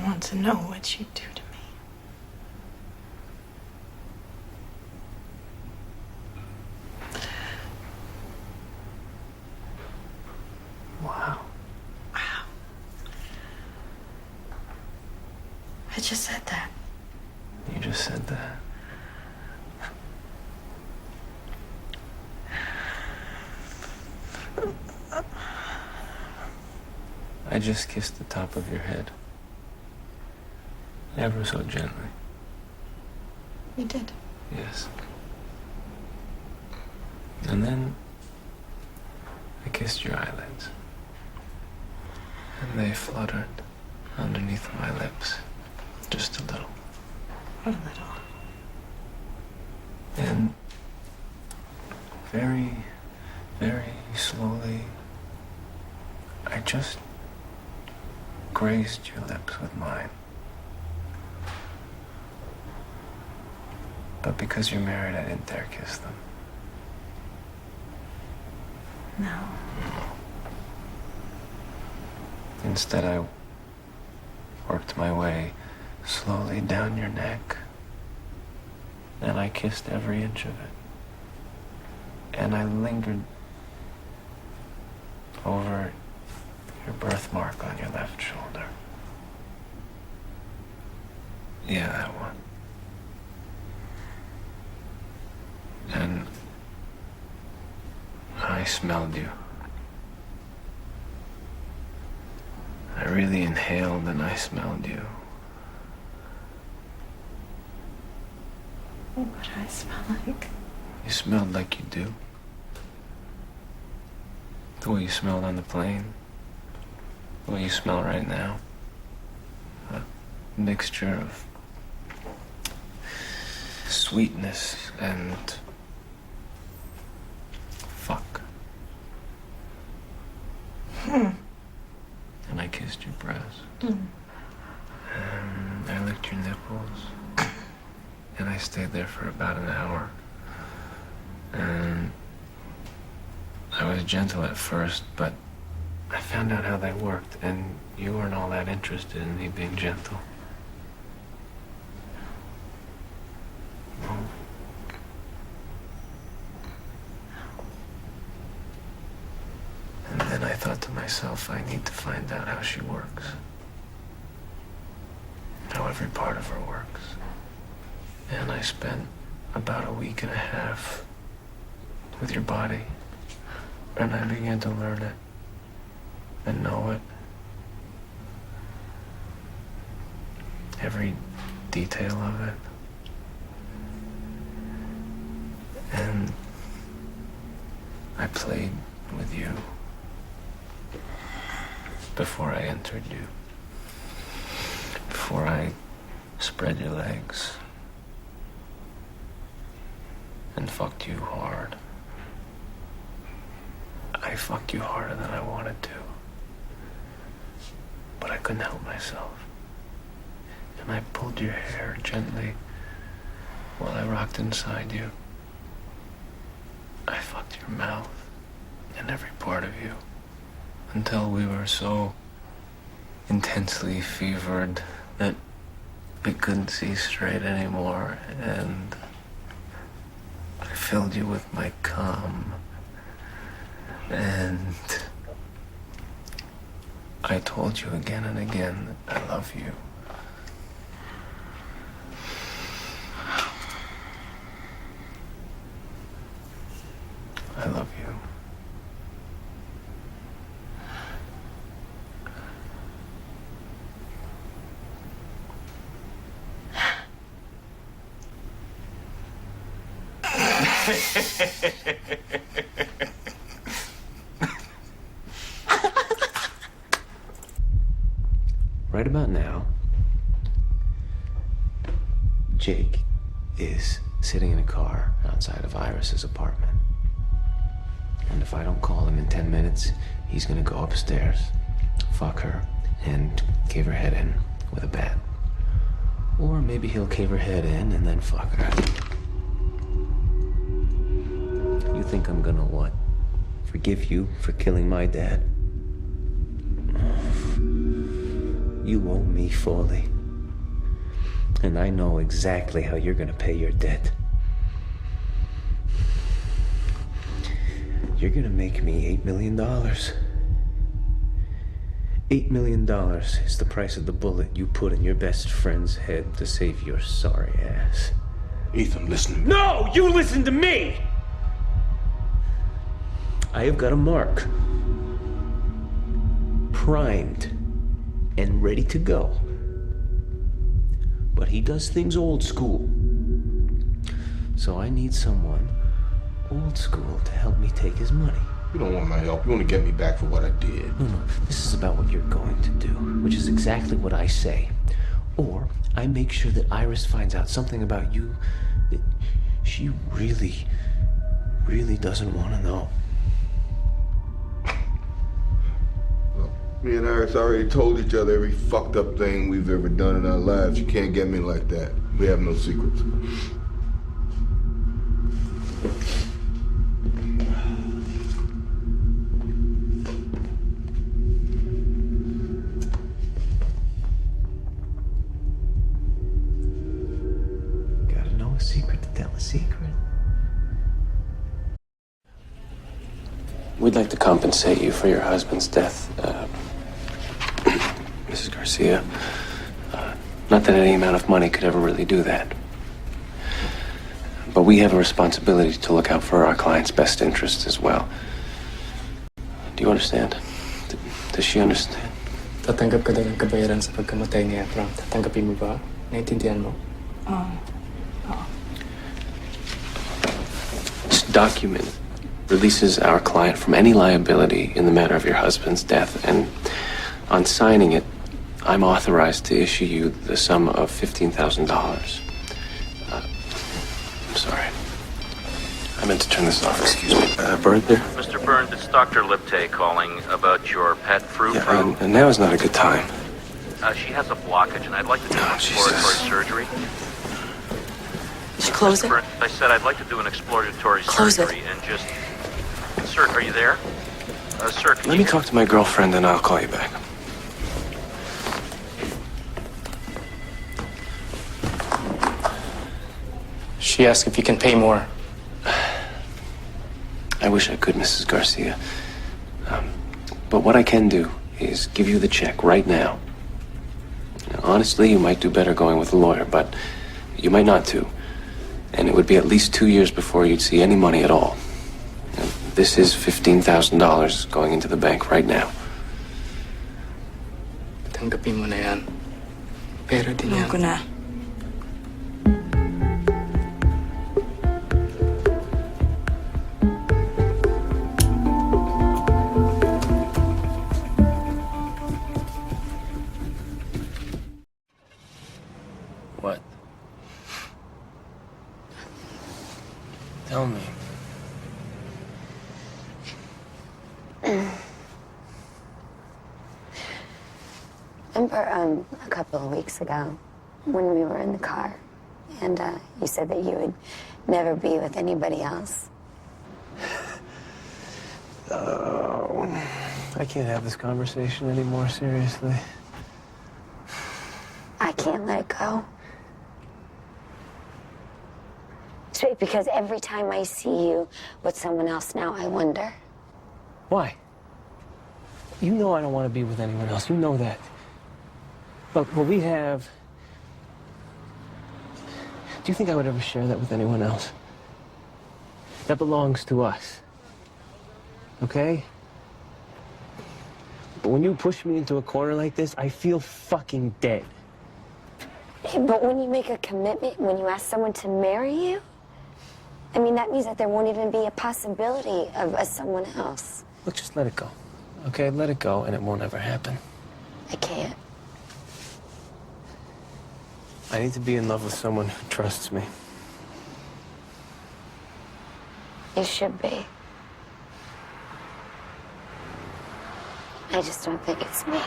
want to know what you'd do to me. Wow. Wow. I just said that. You just said that. I just kissed the top of your head. Ever so gently. You did. Yes. And then I kissed your eyelids. And they fluttered underneath my lips. Just a little. A little. And very, very slowly, I just grazed your lips with mine. But because you're married, I didn't dare kiss them. No. Instead, I worked my way slowly down your neck, and I kissed every inch of it. And I lingered over your birthmark on your left shoulder. Yeah, that one. And I smelled you. I really inhaled and I smelled you. What would I smell like? You smelled like you do. The way you smelled on the plane. The way you smell right now. A mixture of sweetness and fuck. And I kissed your breast. And I licked your nipples. And I stayed there for about an hour. And I was gentle at first, but I found out how they worked, and you weren't all that interested in me being gentle. No. And then I thought to myself, I need to find out how she works. How every part of her works. And I spent about a week and a half with your body. And I began to learn it and know it. Every detail of it. And I played with you before I entered you. Before I spread your legs and fucked you hard. I fucked you harder than I wanted to. But I couldn't help myself. And I pulled your hair gently while I rocked inside you. I fucked your mouth and every part of you until we were so intensely fevered that we couldn't see straight anymore, and I filled you with my cum. And I told you again and again that I love you. I love you. Right about now, Jake is sitting in a car outside of Iris's apartment. And if I don't call him in 10 minutes, he's gonna go upstairs, fuck her, and cave her head in with a bat. Or maybe he'll cave her head in and then fuck her. You think I'm gonna what? Forgive you for killing my dad? You owe me fully. And I know exactly how you're gonna pay your debt. You're gonna make me $8 million. $8 million is the price of the bullet you put in your best friend's head to save your sorry ass. Ethan, listen to me. No, you listen to me! I have got a mark. Primed and ready to go. But he does things old school. So I need someone old school to help me take his money. You don't want my help. You want to get me back for what I did. No, this is about what you're going to do, which is exactly what I say. Or I make sure that Iris finds out something about you that she really, really doesn't want to know. Well, me and Iris already told each other every fucked up thing we've ever done in our lives. You can't get me like that. We have no secrets. A secret to tell a secret. We'd like to compensate you for your husband's death, Mrs. Garcia. Not that any amount of money could ever really do that. But we have a responsibility to look out for our client's best interests as well. Do you understand? Does she understand? Tatanggap ka daw ng kabayaran sa pagkamatay ni Efram. Tatanggapin mo ba? Naintindihan mo? This document releases our client from any liability in the matter of your husband's death, and on signing it, I'm authorized to issue you the sum of $15,000. I'm sorry. I meant to turn this off. Excuse me. Byrne there? Mr. Byrne, it's Dr. Lipte calling about your pet fruit. Yeah, and now is not a good time. She has a blockage, and I'd like to do an exploratory surgery. Did you close Mr. it? Byrne, I said I'd like to do an exploratory Close surgery and just... Sir, are you there? Sir, can Let you... me talk to my girlfriend and I'll call you back. She asked if you can pay more. I wish I could, Mrs. Garcia. But what I can do is give you the check right now. Honestly, you might do better going with a lawyer, but you might not too. And it would be at least 2 years before you'd see any money at all. And this is $15,000 going into the bank right now. Tanggapin mo na yan. Pera din yan. Ayoko na. What? Tell me. Remember a couple of weeks ago when we were in the car and you said that you would never be with anybody else? Oh, I can't have this conversation anymore, seriously. I can't let it go. Straight, because every time I see you with someone else now, I wonder. Why? You know I don't want to be with anyone else. You know that. Look, what we have... Do you think I would ever share that with anyone else? That belongs to us. Okay? But when you push me into a corner like this, I feel fucking dead. But when you make a commitment, when you ask someone to marry you, I mean, that means that there won't even be a possibility of someone else. Look, just let it go. Okay, let it go, and it won't ever happen. I can't. I need to be in love with someone who trusts me. You should be. I just don't think it's me.